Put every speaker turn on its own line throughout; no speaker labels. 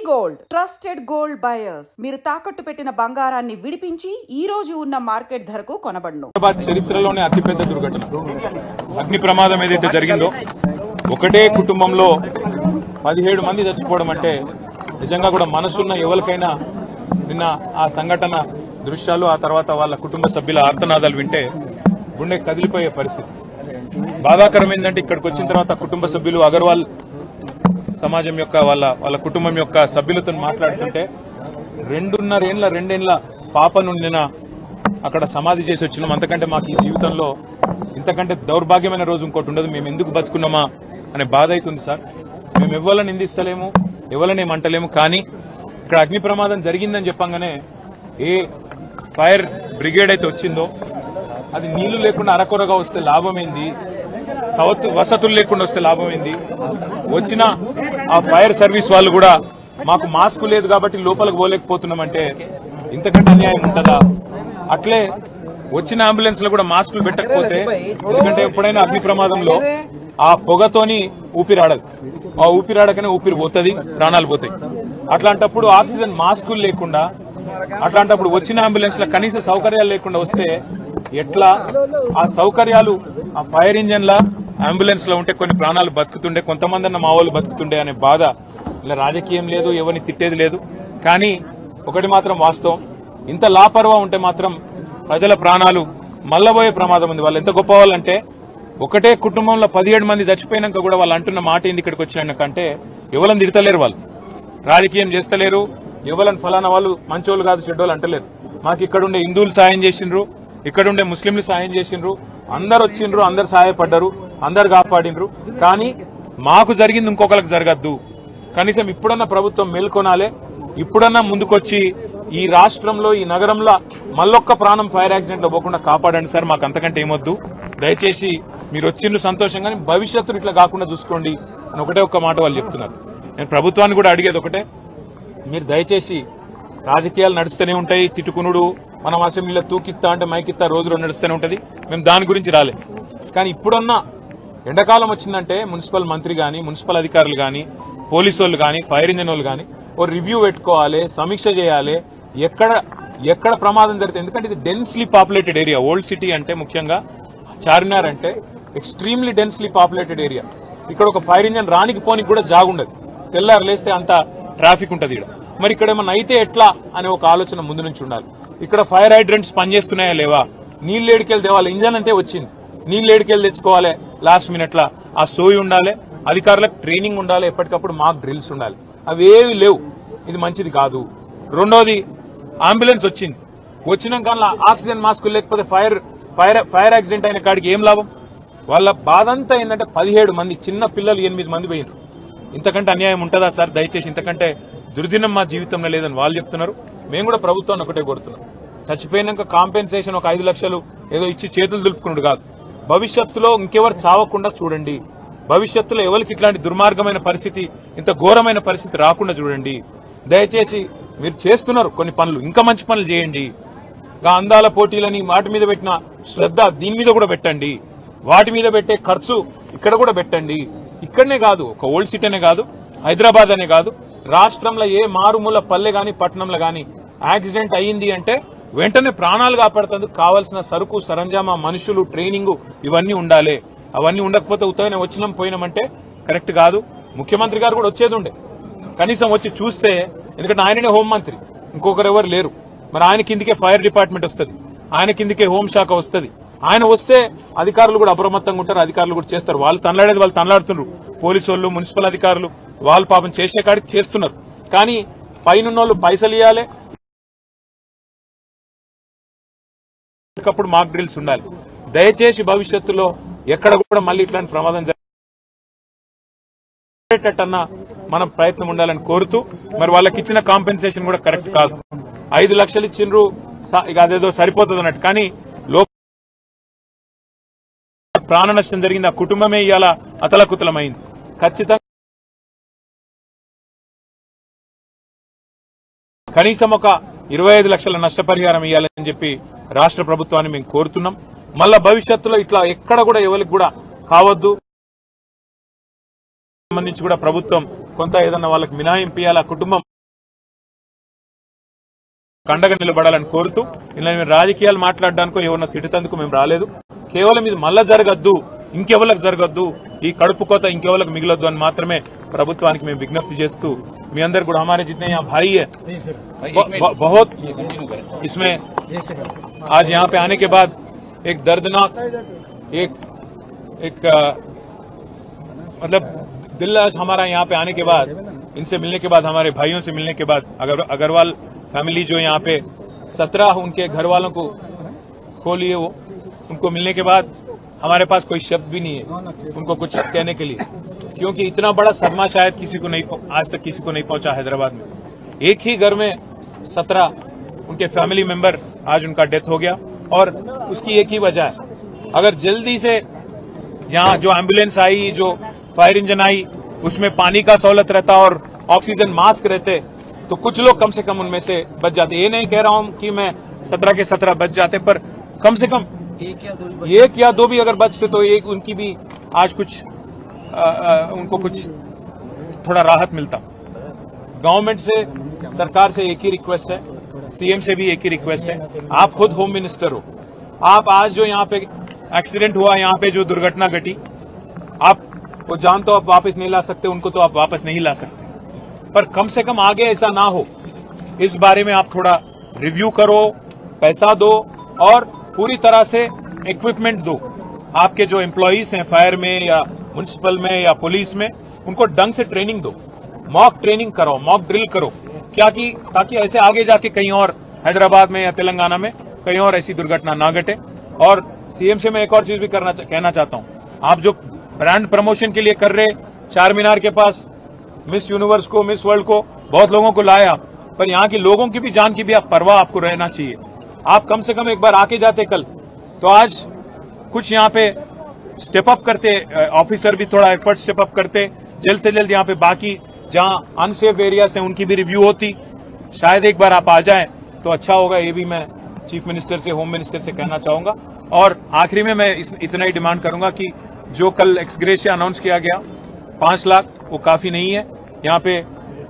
Gold trusted gold buyers మీరు తాకట్టు పెట్టిన బంగారాన్ని విడిపించి ఈ రోజు ఉన్న మార్కెట్ ధరకు కొనబడును.
చరిత్రలోనే అతిపెద్ద దుర్ఘటన అగ్ని ప్రమాదం ఏదైతే జరిగిందో ఒకటే కుటుంబంలో 17 మంది చచ్చిపోవడం అంటే నిజంగా కూడా మనసున్న ఎవరికైనా నిన్న ఆ సంఘటన దృశ్యాలు ఆ తర్వాత వాళ్ళ కుటుంబ సభ్యుల ఆర్తనాదాలు వింటే గుండె కదిలిపోయే పరిస్థితి. బాధాకరం ఏంటంటే ఇక్కడికి వచ్చిన తర్వాత కుటుంబ సభ్యులు అగర్వాల్ సమాజం యొక్క వాళ్ళ కుటుంబం యొక్క సభ్యులతో మాట్లాడుతుంటే 2.5 పాపను నిన్న అక్కడ సమాధి చేసి వచ్చినాం. అంతకంటే మాకు ఈ జీవితంలో ఇంతకంటే దౌర్భాగ్యమైన రోజు ఇంకోటి ఉండదు. మేము ఎందుకు బతుకున్నామా అనే బాధ అవుతుంది సార్. మేము ఎవరిని నిందిస్తలేము, ఎవరిని ఏమంటలేము. కానీ ఇక్కడ అగ్ని ప్రమాదం జరిగిందని చెప్పంగానే ఏ ఫైర్ బ్రిగేడ్ అయితే వచ్చిందో అది నీళ్లు లేకుండా అరకొరగా వస్తే లాభమైంది, వసతులు లేకుండా వస్తే లాభమైంది. వచ్చిన ఆ ఫైర్ సర్వీస్ వాళ్ళు కూడా మాకు మాస్క్ లేదు కాబట్టి లోపలికి పోలేకపోతున్నామంటే ఇంతకంటే అన్యాయం ఉంటుందా? అట్లే వచ్చిన అంబులెన్స్ లో కూడా మాస్కులు పెట్టకపోతే, ఎందుకంటే ఎప్పుడైనా అగ్ని ప్రమాదంలో ఆ పొగతోని ఊపిరాడదు, ఆ ఊపిరాడకనే ఊపిరి పోతుంది, ప్రాణాలు పోతాయి. అట్లాంటప్పుడు ఆక్సిజన్ మాస్కులు లేకుండా, అట్లాంటప్పుడు వచ్చిన అంబులెన్స్ లో కనీస సౌకర్యాలు లేకుండా వస్తే ఎట్లా? ఆ సౌకర్యాలు ఆ ఫైర్ ఇంజన్ల అంబులెన్స్ లో ఉంటే కొన్ని ప్రాణాలు బతుకుతుండే, కొంతమంది అన్న మా వాళ్ళు బతుకుతుండే అనే బాధ. ఇలా రాజకీయం లేదు, ఎవరిని తిట్టేది లేదు. కానీ ఒకటి మాత్రం వాస్తవం, ఇంత లాపర్వా ఉంటే మాత్రం ప్రజల ప్రాణాలు మల్లబోయే ప్రమాదం ఉంది. వాళ్ళు ఎంత గొప్ప వాళ్ళంటే ఒకటే కుటుంబంలో 17 మంది చచ్చిపోయినాక కూడా వాళ్ళు అంటున్న మాట ఏంది ఇక్కడికి వచ్చినాకంటే ఎవరిని తిడతలేరు, వాళ్ళు రాజకీయం చేస్తలేరు, ఎవరిని ఫలానా వాళ్ళు మంచోళ్ళు కాదు చెడ్డోళ్ళు అంటలేరు. మాకు ఇక్కడుండే హిందువులు సాయం చేసిండ్రు, ఇక్కడుండే ముస్లింలు సాయం చేసిండ్రు, అందరు వచ్చిండ్రు, అందరు సహాయపడ్డారు, అందరు కాపాడిండ్రు. కానీ మాకు జరిగింది ఇంకొకరికి జరగద్దు. కనీసం ఇప్పుడన్నా ప్రభుత్వం మేల్కొనాలే, ఇప్పుడన్నా ముందుకొచ్చి ఈ రాష్ట్రంలో ఈ నగరంలో మళ్ళొక్క ప్రాణం ఫైర్ యాక్సిడెంట్ లో పోకుండా కాపాడండి సార్. మాకు అంతకంటే ఏమొద్దు. దయచేసి మీరు వచ్చిండ్రు సంతోషంగానే భవిష్యత్తును ఇట్లా కాకుండా చూసుకోండి అని ఒకటే ఒక్క మాట వాళ్ళు చెప్తున్నారు. నేను ప్రభుత్వాన్ని కూడా అడిగేది ఒకటే, మీరు దయచేసి రాజకీయాలు నడుస్తూనే ఉంటాయి, తిట్టుకునుడు, మనం అసెంబ్లీలో తూకిత్తా అంటే మైకిత్తా రోజు నడుస్తూనే ఉంటది. మేము దాని గురించి రాలే. కానీ ఇప్పుడన్నా ఎండాకాలం వచ్చిందంటే మున్సిపల్ మంత్రి గాని, మున్సిపల్ అధికారులు గాని, పోలీసు వాళ్ళు గాని, ఫైర్ ఇంజన్ వాళ్ళు గాని ఓ రివ్యూ పెట్టుకోవాలి, సమీక్ష చేయాలి, ఎక్కడ ప్రమాదం జరిగితే. ఎందుకంటే ఇది densely populated area. Old city అంటే ముఖ్యంగా చార్మినార్ అంటే ఎక్స్ట్రీమ్లీ డెన్స్లీ పాపులేటెడ్ ఏరియా. ఇక్కడ ఒక ఫైర్ ఇంజన్ రానికి పోనికి కూడా జాగుండదు, తెల్లారు లేస్తే అంత ట్రాఫిక్ ఉంటది ఇక్కడ. మరి ఇక్కడ ఏమన్నా అయితే ఎట్లా అనే ఒక ఆలోచన ముందు నుంచి ఉండాలి. ఇక్కడ ఫైర్ హైడ్రెంట్స్ పనిచేస్తున్నాయా లేవా, నీళ్లు ఏడికెళ్ళి తేవాలి, ఇంజన్ అంటే వచ్చింది, నీళ్లు ఏడికెళ్ళి తెచ్చుకోవాలి, లాస్ట్ మినిట్ లా ఆ సోయి ఉండాలి, అధికారులకు ట్రైనింగ్ ఉండాలి, ఎప్పటికప్పుడు మాక్ డ్రిల్స్ ఉండాలి. అవేవి లేవు, ఇది మంచిది కాదు. రెండోది, అంబులెన్స్ వచ్చినాక ఆక్సిజన్ మాస్కులు లేకపోతే ఫైర్ యాక్సిడెంట్ అయిన కాడికి ఏం లాభం? వాళ్ళ బాధ అంతా ఏంటంటే 17 మంది చిన్న పిల్లలు 8 మంది పోయినారు. ఇంతకంటే అన్యాయం ఉంటుందా సార్? దయచేసి ఇంతకంటే దుర్దినం మా జీవితంలో లేదని వాళ్ళు చెప్తున్నారు. మేము కూడా ప్రభుత్వాన్ని ఒకటే కోరుతున్నాం, చచ్చిపోయినాక కాంపెన్సేషన్ ఒక 5 లక్షలు ఏదో ఇచ్చి చేతులు దులుపుకున్నాడు కాదు, భవిష్యత్తులో ఇంకెవరు చావకుండా చూడండి, భవిష్యత్తులో ఎవరికి ఇట్లాంటి దుర్మార్గమైన పరిస్థితి, ఇంత ఘోరమైన పరిస్థితి రాకుండా చూడండి. దయచేసి మీరు చేస్తున్నారు కొన్ని పనులు, ఇంకా మంచి పనులు చేయండి. అందాల పోటీలని వాటి మీద పెట్టిన శ్రద్ధ దీని మీద కూడా పెట్టండి, వాటి మీద పెట్టే ఖర్చు ఇక్కడ కూడా పెట్టండి. ఇక్కడనే కాదు, ఒక ఓల్డ్ సిటీ అనే కాదు, హైదరాబాద్ అనే కాదు, రాష్ట్రంలో ఏ మారుమూల పల్లె గాని పట్టణంలో గాని యాక్సిడెంట్ అయ్యింది అంటే వెంటనే ప్రాణాలు కాపాడుతందుకు కావాల్సిన సరుకు సరంజామా, మనుషులు, ట్రైనింగ్ ఇవన్నీ ఉండాలి. అవన్నీ ఉండకపోతే ఉత్తగానే వచ్చినాం పోయినామంటే కరెక్ట్ కాదు. ముఖ్యమంత్రి గారు కూడా వచ్చేది ఉండే, కనీసం వచ్చి చూస్తే, ఎందుకంటే ఆయననే హోంమంత్రి, ఇంకొకరు ఎవరు లేరు. మరి ఆయన కిందికే ఫైర్ డిపార్ట్మెంట్ వస్తుంది, ఆయన కిందికే హోంశాఖ వస్తుంది. ఆయన వస్తే అధికారులు కూడా అప్రమత్తంగా ఉంటారు, అధికారులు కూడా చేస్తారు. వాళ్ళు తనలాడేది వాళ్ళు తనలాడుతున్నారు, పోలీసు వాళ్ళు, మున్సిపల్ అధికారులు వాళ్ళు పాపం చేసే కాడికి చేస్తున్నారు. కానీ పైనున్నోళ్ళు పైసలు ఇవ్వాలి, ఒకప్పుడు మాక్ డ్రిల్స్ ఉండాలి. దయచేసి భవిష్యత్తులో ఎక్కడ కూడా మళ్ళీ ఇట్లాంటి ప్రమాదం జరిగేటట్టన్నా మనం ప్రయత్నం ఉండాలని కోరుతూ, మరి వాళ్ళకి ఇచ్చిన కాంపెన్సేషన్ కూడా కరెక్ట్ కాదు. 5 లక్షలు ఇచ్చిండ్రు, ఇక అదేదో సరిపోతుంది అన్నట్టు. కానీ ప్రాణ నష్టం జరిగింది, ఆ కుటుంబమే ఇవాళ అతలకుతలమైంది. ఖచ్చితంగా కనీసం ఒక 25 లక్షల నష్టపరిహారం ఇవ్వాలని చెప్పి రాష్ట్ర ప్రభుత్వాన్ని మేము కోరుతున్నాం. మళ్ళా భవిష్యత్తులో ఇట్లా ఎక్కడ కూడా ఎవరికి కూడా కావద్దు. సంబంధించి కూడా ప్రభుత్వం కొంత ఏదన్నా వాళ్ళకి మినహాయింపు ఇవ్వాలి. ఆ కుటుంబం కండగా నిలబడాలని కోరుతూ ఇలా మేము రాజకీయాలు మాట్లాడడానికో ఎవరన్నా తిట్టేందుకు మేము రాలేదు. కేవలం ఇది మళ్ళా జరగద్దు, ఇంకెవరికి జరగద్దు, ఈ కడుపు కోత ఇంకెవరికి మిగలొద్దు అని మాత్రమే ప్రభుత్వానికి మేము విజ్ఞప్తి చేస్తూ మీ అందరు కూడా हमारे जितने यहाँ भाई है बहुत इसमें आज यहाँ पे आने के बाद एक दर्दनाक एक मतलब दिल आज हमारा यहाँ पे आने के बाद, इनसे मिलने के बाद, हमारे भाइयों से मिलने के बाद, अग्रवाल फैमिली जो यहाँ पे 17 उनके घर वालों को खो लिए, वो उनको मिलने के बाद हमारे पास कोई शब्द भी नहीं है उनको कुछ कहने के लिए, क्योंकि इतना बड़ा सदमा शायद किसी को नहीं, आज तक किसी को नहीं पहुंचा हैदराबाद में। एक ही घर में 17 उनके फैमिली मेंबर आज उनका डेथ हो गया और उसकी एक ही वजह है, अगर जल्दी से यहाँ जो एम्बुलेंस आई, जो फायर इंजन आई, उसमें पानी का सहूलत रहता और ऑक्सीजन मास्क रहते तो कुछ लोग कम से कम उनमें से बच जाते। ये नहीं कह रहा हूं कि मैं 17 के 17 बच जाते, पर कम से कम एक या दो भी अगर बचते तो एक उनकी भी आज कुछ उनको कुछ थोड़ा राहत मिलता। गवर्नमेंट से, सरकार से एक ही रिक्वेस्ट है, सीएम से भी एक ही रिक्वेस्ट है, आप खुद होम मिनिस्टर हो, आप आज जो यहाँ पे एक्सीडेंट हुआ, यहाँ पे जो दुर्घटना घटी, आप वो जान तो आप वापस नहीं ला सकते, उनको तो आप वापस नहीं ला सकते, पर कम से कम आगे ऐसा ना हो इस बारे में आप थोड़ा रिव्यू करो, पैसा दो और पूरी तरह से इक्विपमेंट दो। आपके जो एम्प्लॉइज हैं फायर में या म्युनिसिपल में या पुलिस में, उनको ढंग से ट्रेनिंग दो, मॉक ट्रेनिंग करो, मॉक ड्रिल करो, क्या कि ताकि ऐसे आगे जाके कहीं और हैदराबाद में या तेलंगाना में कहीं और ऐसी दुर्घटना ना घटे। और सीएम से मैं एक और चीज भी कहना चाहता हूं, आप जो ब्रांड प्रमोशन के लिए कर रहे, चार मीनार के पास मिस यूनिवर्स को, मिस वर्ल्ड को बहुत लोगों को लाया, पर यहाँ के लोगों की भी जान की भी आप परवाह आपको रहना चाहिए। आप कम से कम एक बार आके जाते कल, तो आज कुछ यहाँ पे स्टेप अप करते, ऑफिसर भी थोड़ा एफर्ट स्टेप अप करते, जल्द से जल्द यहाँ पे बाकी जहाँ अनसेफ एरियाज हैं उनकी भी रिव्यू होती, शायद एक बार आप आ जाएं तो अच्छा होगा। ये भी मैं चीफ मिनिस्टर से, होम मिनिस्टर से कहना चाहूंगा। और आखिरी में मैं इतना ही डिमांड करूंगा कि जो कल एक्सग्रेशिया अनाउंस किया गया 5 लाख, वो काफी नहीं है। यहाँ पे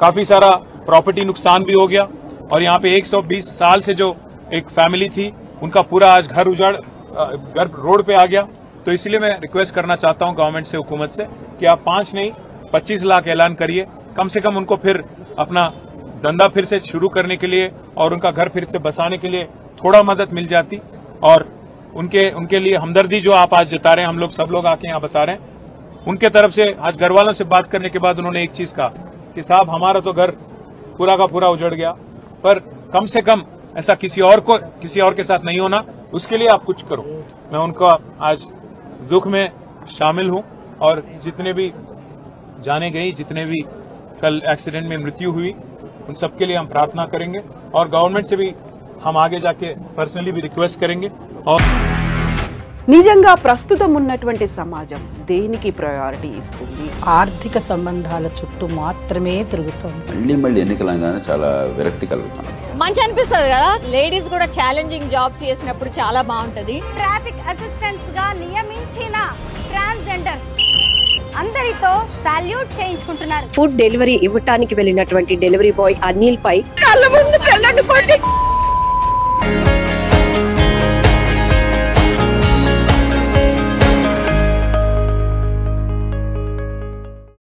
काफी सारा प्रॉपर्टी नुकसान भी हो गया और यहाँ पे 120 साल से जो एक फैमिली थी उनका पूरा आज घर उजाड़, घर रोड पे आ गया। तो इसलिए मैं रिक्वेस्ट करना चाहता हूँ गवर्नमेंट से, हुकूमत से, कि आप 5 नहीं 25 लाख ऐलान करिए, कम से कम उनको फिर अपना धंधा फिर से शुरू करने के लिए और उनका घर फिर से बसाने के लिए थोड़ा मदद मिल जाती। और उनके लिए हमदर्दी जो आप आज जता रहे हैं, हम लोग सब लोग आके यहाँ बता रहे हैं, उनके तरफ से आज घर वालों से बात करने के बाद उन्होंने एक चीज कहा कि साहब हमारा तो घर पूरा का पूरा उजड़ गया, पर कम से कम ऐसा किसी और के साथ नहीं होना, उसके लिए आप कुछ करो। मैं उनका आज दुख में शामिल हूं और जितने भी जाने गई, जितने भी कल एक्सीडेंट में मृत्यु हुई, उन सबके लिए हम प्रार्थना करेंगे और गवर्नमेंट से भी हम आगे जाके पर्सनली भी रिक्वेस्ट करेंगे। और
నిజంగా ప్రస్తుతం ఉన్నటువంటి సమాజం దేనికి ప్రయారిటీ ఇస్తుంది?
ఆర్థిక సంబంధాల చుట్టూ మాత్రమే తిరుగుతోంది.
మళ్ళీ ఎన్నికలంగానే చాలా విరక్తి కలుగుతుంది.
మంచి అనిపిస్తుంది కదా, లేడీస్ కూడా ఛాలెంజింగ్ జాబ్స్ చేసినప్పుడు చాలా బాగుంటది.
ట్రాఫిక్ అసిస్టెంట్స్ గా నియమించిన ట్రాన్స్జెండర్స్ అందరితో సాల్యూట్ చేయించుకుంటున్నారు.
ఫుడ్ డెలివరీ ఇవ్వటానికి వెళ్ళినటువంటి డెలివరీ బాయ్ అనిల్ పై కళ్ళ ముందు పెళ్ళండి